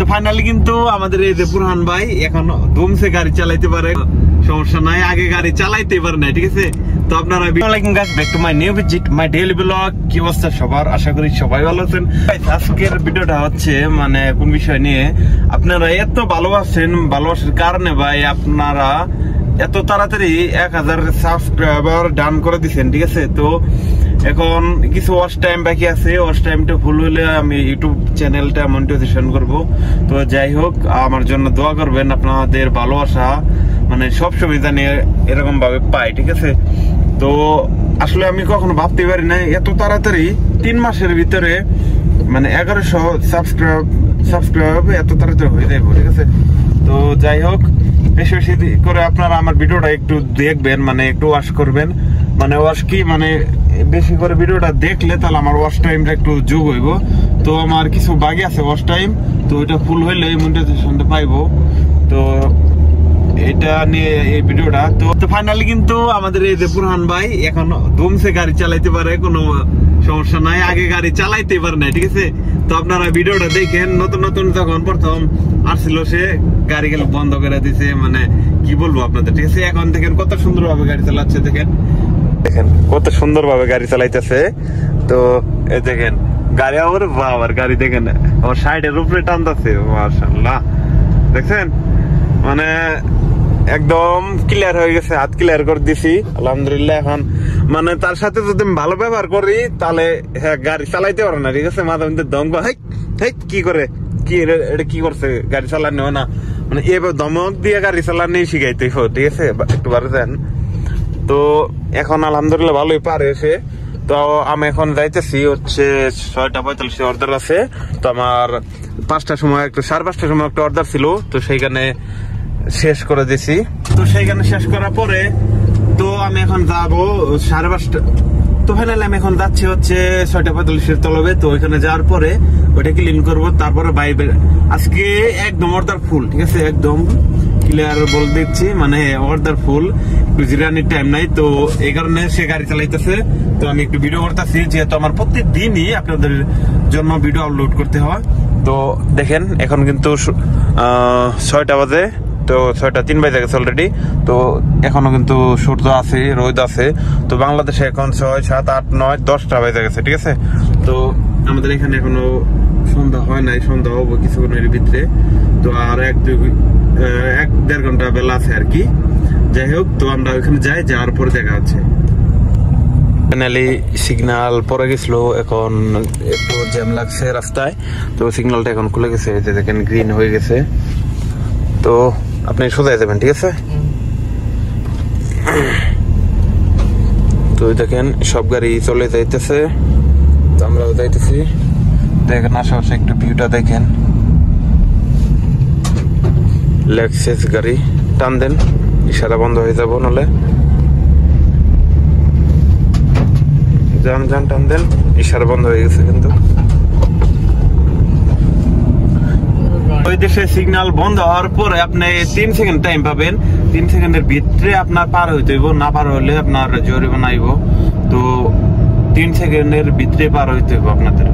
Finally কিন্তু আমাদের এই যে বুরহান ভাই এখন ধুমসে গাড়ি চালাইতে পারে, সমস্যা নাই, আগে গাড়ি চালাইতে পারে না, ঠিক আছে। তো আপনারা back to my new visit my daily blog. কি অবস্থা সবার, আশা করি সবাই ভালো আছেন। আজকের ভিডিওটা হচ্ছে মানে কোন বিষয় নিয়ে, আপনারা এত ভালোবাসেন, ভালোবাসার কারণে ভাই আপনারা এত তাড়াতাড়ি 1000 সাবস্ক্রাইবার ডান করে দিচ্ছেন, ঠিক আছে। তো এখন কিছু ওয়াচ টাইম বাকি আছে, ওয়াচ টাইমটা ফুল হলে আমি ইউটিউব চ্যানেলটা মনিটাইজেশন করব। তো যাই হোক, আমার জন্য দোয়া করবেন, আপনাদের ভালোবাসা মানে সবসময় জানি এরকম ভাবে পাই, ঠিক আছে। তো আসলে আমি কখনো ভাবতে পারি না এত তাড়াতাড়ি 3 মাসের ভিতরে মানে 1100 সাবস্ক্রাইব এত তাড়াতাড়ি হয়ে যাবে, ঠিক আছে। তো যাই হোক, বেশি বেশি করে আপনারা আমার ভিডিওটা একটু দেখবেন, মানে একটু ওয়াচ করবেন, মানে ওয়াচ কি মানে বেশি করে ভিডিওটা দেখলে তাহলে আমার ওয়াচ টাইমটা একটু যোগ হইব। তো আমার কিছু বাকি আছে ওয়াচ টাইম, তো এটা ফুল হইলে মনিটাইজেশনটা পাইবো। তো এটা নিয়ে এই ভিডিওটা। তো ফাইনালি কিন্তু আমাদের এই যে বুরহান ভাই এখন ধুমসে গাড়ি চালাইতে পারে, কোনো সমস্যা নাই, আগে গাড়ি চালাইতে পারে না, ঠিক আছে। তো আপনারা ভিডিওটা দেখেন, নতুন নতুন যখন প্রথম আসছিল সে গাড়ি গেলে বন্ধ করে দিছে, মানে কি বলবো আপনাদের, ঠিক আছে। এখন দেখেন কত সুন্দর ভাবে গাড়ি চালাচ্ছে, দেখেন কত সুন্দর ভাবে গাড়ি চালাইতেছে। তো এই দেখেন গাড়ি আমার বাবার গাড়ি দেখেন আমার সাইডের উপরে টানতেছে, মাশাআল্লাহ দেখছেন, মানে একদম ক্লিয়ার হয়ে গেছে, হাত ক্লিয়ার করে দিছি আলহামদুলিল্লাহ। এখন মানে তার সাথে যদি আমি ভালো ব্যবহার করি তাহলে হ্যাঁ গাড়ি চালাইতে পারো না, ঠিক আছে। মাঝে মধ্যে দমক কি করে কি এটা কি করছে গাড়ি চালানো না, মানে এবার ধমক দিয়ে গাড়ি চালানি শিখাইতে, ঠিক আছে, একটু বার দেন। তো এখন আলহামদুলিল্লাহ ভালোই পারে সে। তো আমি এখন যাইতেছি হচ্ছে 6:45 অর্ডার আছে। তো আমার 5টার সময় একটু 5:30টার সময় একটা অর্ডার ছিল, তো সেইখানে শেষ করে দিছি। তো সেইখানে শেষ করার পরে তো আমি এখন যাবো 5:30। তো ফাইনালি আমি এখন যাচ্ছি হচ্ছে 6:45 তলবে। তো ওইখানে যাওয়ার পরে ওইটা ক্লিন করবো, তারপরে বাইরে আজকে একদম অর্ডার ফুল, ঠিক আছে, একদম ক্লিয়ার বলে দিচ্ছি, মানে অর্ডার ফুল, একটু জিরানির টাইম নাই। তো এই কারণে সে গাড়ি চালাইতেছে, তো আমি একটু ভিডিও করতেছি, যেহেতু আমার প্রত্যেকদিনই আপনাদের জন্য ভিডিও আপলোড করতে হয়। তো দেখেন এখন কিন্তু 6টা বাজে, তো 6:03 বাজে গেছে অলরেডি। তো এখনো কিন্তু সূর্য আছে, রোদ আছে। তো বাংলাদেশে এখন 6, 7, 8, 9, 10টা বাজে গেছে, ঠিক আছে। তো আমাদের এখানে এখনো সন্ধ্যা হয় নাই, সন্ধ্যা হবো কিছুক্ষণের ভিতরে। তো আর 1-1.5 ঘন্টা বেলা আছে আর কি। যাই হোক, তো আমরা ওইখানে যাওয়ার পরে দেখা হচ্ছে। ফাইনালি সিগন্যাল পরে গেছিল, এখন একটু জ্যাম লাগছে রাস্তায়। তো সিগন্যালটা এখন খুলে গেছে, দেখেন গ্রিন হয়ে গেছে। তো আপনি সোজা যাবেন, ঠিক আছে। তো দেখেন সব গাড়ি চলে যাইতেছে, তো আমরাও যাইতেছি। দেখেন আশেপাশে একটু ভিউটা দেখেন, লেক্সাস গাড়ি টান দেন, ইশারা বন্ধ হয়ে যাবো, নলে যান টান দেন, ইশারা বন্ধ হয়ে গেছে। কিন্তু ওই দেশে সিগন্যাল বন্ধ হওয়ার পরে আপনি 3 সেকেন্ড টাইম পাবেন, 3 সেকেন্ডের ভিতরে আপনার পার হইতে হইব, না পার হইলে আপনার জরিমানা আইব। তো 3 সেকেন্ডের ভিতরে পার হইতে হইব আপনাদের।